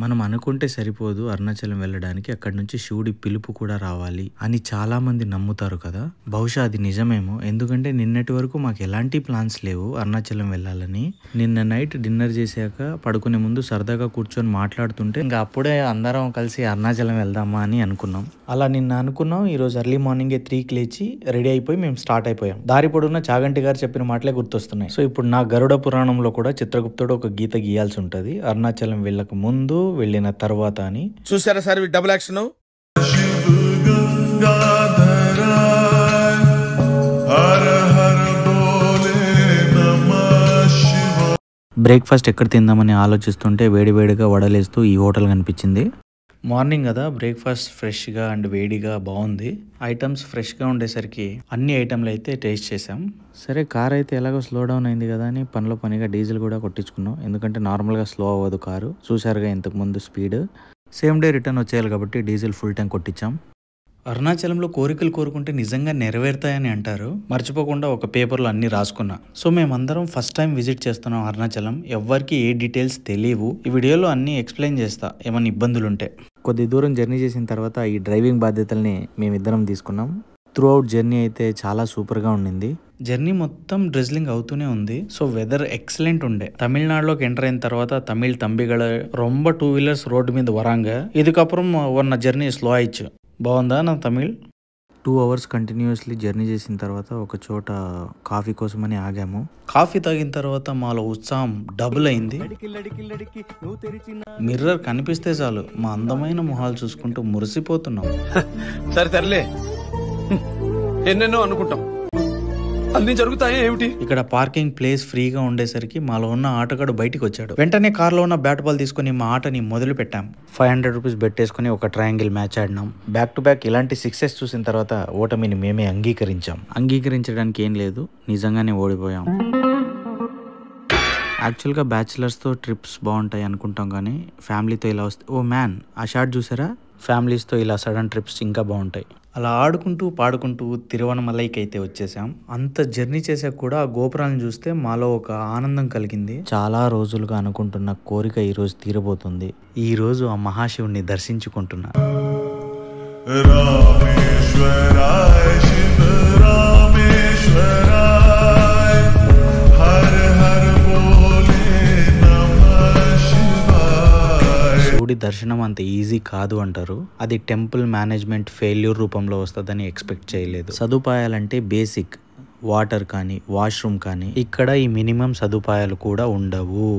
మనం అనుకుంటే సరిపోదు అరుణాచలం వెళ్ళడానికి, అక్కడి నుంచి శివుడి పిలుపు కూడా రావాలి అని చాలా మంది నమ్ముతారు కదా. బహుశా అది నిజమేమో, ఎందుకంటే నిన్నటి వరకు మాకు ఎలాంటి ప్లాన్స్ లేవు అరుణాచలం వెళ్ళాలని. నిన్న నైట్ డిన్నర్ చేశాక పడుకునే ముందు సరదాగా కూర్చొని మాట్లాడుతుంటే ఇంకా అప్పుడే అందరం కలిసి అరుణాచలం వెళ్దామా అని అనుకున్నాం. అలా నిన్న అనుకున్నాం. ఈరోజు ఎర్లీ మార్నింగే 3కి లేచి రెడీ అయిపోయి మేము స్టార్ట్ అయిపోయాం. దారి పొడుగున చాగంటి గారు చెప్పిన మాటలే గుర్తొస్తున్నాయి. సో ఇప్పుడు నా గరుడ పురాణంలో కూడా చిత్రగుప్తుడు ఒక గీత గీయాల్సి ఉంటది, అరుణాచలం వెళ్ళక ముందు వెళ్ళిన తర్వాత అని. చూసారా సార్ డబుల్ యాక్షన్. బ్రేక్ఫాస్ట్ ఎక్కడ తిందామని ఆలోచిస్తుంటే వేడివేడిగా వడలేస్తూ ఈ హోటల్ కనిపించింది. మార్నింగ్ కదా, బ్రేక్ఫాస్ట్ ఫ్రెష్గా అండ్ వేడిగా బాగుంది. ఐటమ్స్ ఫ్రెష్గా ఉండేసరికి అన్ని ఐటమ్లు అయితే టేస్ట్ చేసాం. సరే, కార్ అయితే ఎలాగో స్లో డౌన్ అయింది కదా అని పనిలో పనిగా డీజిల్ కూడా కొట్టించుకున్నాం. ఎందుకంటే నార్మల్గా స్లో అవ్వదు కారు, చూసారుగా ఇంతకుముందు స్పీడ్. సేమ్ డే రిటర్న్ వచ్చేయాలి కాబట్టి డీజిల్ ఫుల్ ట్యాంక్ కొట్టించాం. అరుణాచలంలో కోరికలు కోరుకుంటే నిజంగా నెరవేరుతాయని అంటారు. మర్చిపోకుండా ఒక పేపర్లో అన్ని రాసుకున్నా. సో మేమందరం ఫస్ట్ టైం విజిట్ చేస్తున్నాం అరుణాచలం. ఎవ్వరికి ఏ డీటెయిల్స్ తెలియవు. ఈ వీడియోలో అన్ని ఎక్స్ప్లెయిన్ చేస్తా ఏమైనా ఇబ్బందులు ఉంటే. కొద్ది దూరం జర్నీ చేసిన తర్వాత ఈ డ్రైవింగ్ బాధ్యతల్ని మేమిద్దరం తీసుకున్నాం. త్రూ అవుట్ జర్నీ అయితే చాలా సూపర్గా ఉండింది. జర్నీ మొత్తం డ్రెజ్లింగ్ అవుతూనే ఉంది. సో వెదర్ ఎక్సలెంట్ ఉండే. తమిళనాడులోకి ఎంటర్ అయిన తర్వాత తమిళ్ తంబిగళ రొంబ 2 వీలర్స్ రోడ్డు మీద వరాంగ ఇదికప్పురం ఉన్న జర్నీ స్లో ఆయిచ్చు. బాగుందా నా తమిళ్? 2 అవర్స్ కంటిన్యూస్లీ జర్నీ చేసిన తర్వాత ఒక చోట కాఫీ కోసమని ఆగాము. కాఫీ తాగిన తర్వాత మాలో ఉత్సాహం డబుల్ అయింది. మిర్రర్ కనిపిస్తే చాలు మా అందమైన మొహాలు చూసుకుంటూ మురిసిపోతున్నాం. సరే తరలే, ఎన్నెన్నో అనుకుంటాం, అన్ని జరుగుతాయి ఏమిటి. ఇక్కడ పార్కింగ్ ప్లేస్ ఫ్రీగా ఉండేసరికి మాలో ఉన్న ఆటగాడు బయటికి వచ్చాడు. వెంటనే కార్లో ఉన్న బ్యాట్ బాల్ తీసుకుని మా ఆటని మొదలు పెట్టాం. 500 రూపీస్ పెట్టేసుకుని ఒక ట్రయాంగిల్ మ్యాచ్ ఆడినాం. బ్యాక్ టు బ్యాక్ ఇలాంటి 6s చూసిన తర్వాత ఓటమిని మేమే అంగీకరించాం. అంగీకరించడానికి ఏం లేదు, నిజంగానే ఓడిపోయాం. యాక్చువల్గా బ్యాచిలర్స్తో ట్రిప్స్ బాగుంటాయి అనుకుంటాం, కానీ ఫ్యామిలీతో ఇలా వస్తే ఓ మ్యాన్ ఆ షాట్ చూసారా, ఫ్యామిలీస్తో ఇలా సడన్ ట్రిప్స్ ఇంకా బాగుంటాయి. అలా ఆడుకుంటూ పాడుకుంటూ తిరువనమలైకి అయితే వచ్చేసాం. అంత జర్నీ చేసాక కూడా ఆ గోపురాలను చూస్తే మాలో ఒక ఆనందం కలిగింది. చాలా రోజులుగా అనుకుంటున్న కోరిక ఈరోజు తీరబోతుంది. ఈరోజు ఆ మహాశివుణ్ణి దర్శించుకుంటున్నా. శివుడి దర్శనం అంత ఈజీ కాదు అంటారు. అది టెంపుల్ మేనేజ్మెంట్ ఫెయిల్యూర్ రూపంలో వస్తుందని ఎక్స్పెక్ట్ చేయలేదు. సదుపాయాలంటే బేసిక్ వాటర్ కానీ వాష్రూమ్ కానీ, ఇక్కడ ఈ మినిమం సదుపాయాలు కూడా ఉండవు.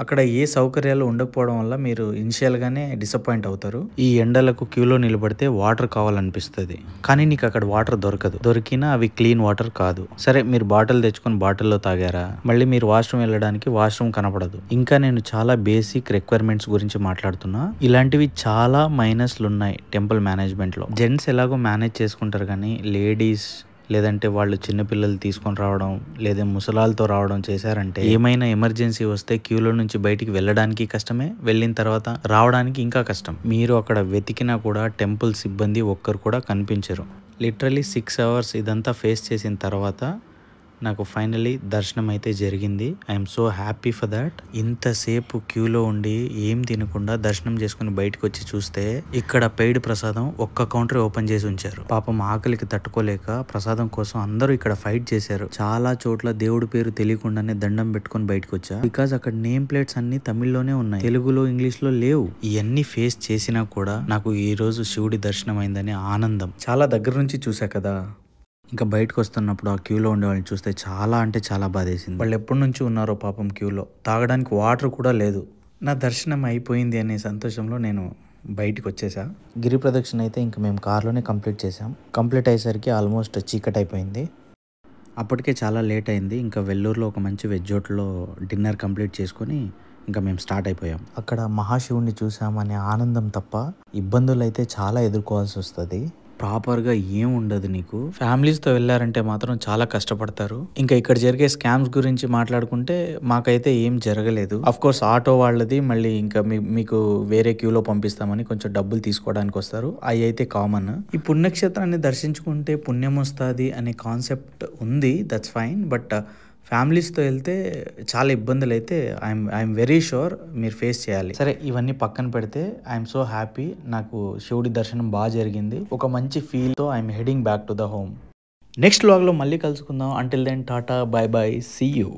అక్కడ ఏ సౌకర్యాలు ఉండకపోవడం వల్ల మీరు ఇనిషియల్గానే డిసప్పాయింట్ అవుతారు. ఈ ఎండలకు క్యూలో నిలబడితే వాటర్ కావాలనిపిస్తుంది, కానీ నీకు అక్కడ వాటర్ దొరకదు. దొరికినా అవి క్లీన్ వాటర్ కాదు. సరే, మీరు బాటిల్ తెచ్చుకొని బాటిల్లో తాగారా, మళ్ళీ మీరు వాష్రూమ్ వెళ్ళడానికి వాష్రూమ్ కనపడదు. ఇంకా నేను చాలా బేసిక్ రిక్వైర్మెంట్స్ గురించి మాట్లాడుతున్నా. ఇలాంటివి చాలా మైనస్లు ఉన్నాయి టెంపుల్ మేనేజ్మెంట్లో. జెంట్స్ ఎలాగో మేనేజ్ చేసుకుంటారు, కానీ లేడీస్ లేదంటే వాళ్ళు చిన్నపిల్లలు తీసుకొని రావడం లేదా ముసలాలతో రావడం చేశారంటే ఏమైనా ఎమర్జెన్సీ వస్తే క్యూలో నుంచి బయటికి వెళ్ళడానికి కష్టమే, వెళ్ళిన తర్వాత రావడానికి ఇంకా కష్టం. మీరు అక్కడ వెతికినా కూడా టెంపుల్ సిబ్బంది ఒక్కరు కూడా కనిపించరు. లిటరలీ 6 అవర్స్ ఇదంతా ఫేస్ చేసిన తర్వాత నాకు ఫైనలీ దర్శనం అయితే జరిగింది. I'm so happy for that. ఇంతసేపు క్యూలో ఉండి ఏం తినకుండా దర్శనం చేసుకుని బయటకు వచ్చి చూస్తే ఇక్కడ పెయిడ్ ప్రసాదం ఒక్క కౌంటర్ ఓపెన్ చేసి ఉంచారు. పాపం ఆకలికి తట్టుకోలేక ప్రసాదం కోసం అందరూ ఇక్కడ ఫైట్ చేశారు. చాలా చోట్ల దేవుడి పేరు తెలియకుండానే దండం పెట్టుకుని బయటకు వచ్చా. బికాజ్ అక్కడ నేమ్ ప్లేట్స్ అన్ని తమిళ్లోనే ఉన్నాయి, తెలుగులో ఇంగ్లీష్ లో లేవు. ఇవన్నీ ఫేస్ చేసినా కూడా నాకు ఈ రోజు శివుడి దర్శనం అయిందనే ఆనందం. చాలా దగ్గర నుంచి చూసా కదా, ఇంకా బయటకు వస్తున్నప్పుడు ఆ క్యూలో ఉండే వాళ్ళని చూస్తే చాలా అంటే చాలా బాధేసింది. వాళ్ళు ఎప్పటి నుంచి ఉన్నారో పాపం క్యూలో, తాగడానికి వాటర్ కూడా లేదు. నా దర్శనం అయిపోయింది అనే సంతోషంలో నేను బయటకు వచ్చేసా. గిరి ప్రదక్షిణ అయితే ఇంకా మేము కార్లోనే కంప్లీట్ చేసాం. కంప్లీట్ అయ్యేసరికి ఆల్మోస్ట్ చీకటి అయిపోయింది. అప్పటికే చాలా లేట్ అయింది. ఇంకా వెల్లూరులో ఒక మంచి వెజ్ హోటల్లో డిన్నర్ కంప్లీట్ చేసుకొని ఇంకా మేము స్టార్ట్ అయిపోయాం. అక్కడ మహాశివుణ్ణి చూసామనే ఆనందం తప్ప ఇబ్బందులు అయితే చాలా ఎదుర్కోవాల్సి వస్తుంది. ప్రాపర్గా ఏం ఉండదు నీకు. ఫ్యామిలీస్తో వెళ్ళారంటే మాత్రం చాలా కష్టపడతారు. ఇంకా ఇక్కడ జరిగే స్కామ్స్ గురించి మాట్లాడుకుంటే మాకైతే ఏం జరగలేదు. అఫ్ కోర్స్ ఆటో వాళ్ళది మళ్ళీ ఇంకా మీకు వేరే క్యూలో పంపిస్తామని కొంచెం డబ్బులు తీసుకోవడానికి వస్తారు, అవి అయితే కామన్. ఈ పుణ్యక్షేత్రాన్ని దర్శించుకుంటే పుణ్యం వస్తుంది అనే కాన్సెప్ట్ ఉంది, దట్స్ ఫైన్. బట్ ఫ్యామిలీస్తో వెళ్తే చాలా ఇబ్బందులు అయితే ఐఎమ్ వెరీ షూర్ మీరు ఫేస్ చేయాలి. సరే, ఇవన్నీ పక్కన పెడితే ఐఎమ్ సో హ్యాపీ. నాకు శివుడి దర్శనం బాగా జరిగింది. ఒక మంచి ఫీల్తో I'm heading back to the home. Next వ్లాగ్లో మళ్ళీ కలుసుకుందాం. అంటిల్ దెన్ టాటా, బై బై, సీ యూ.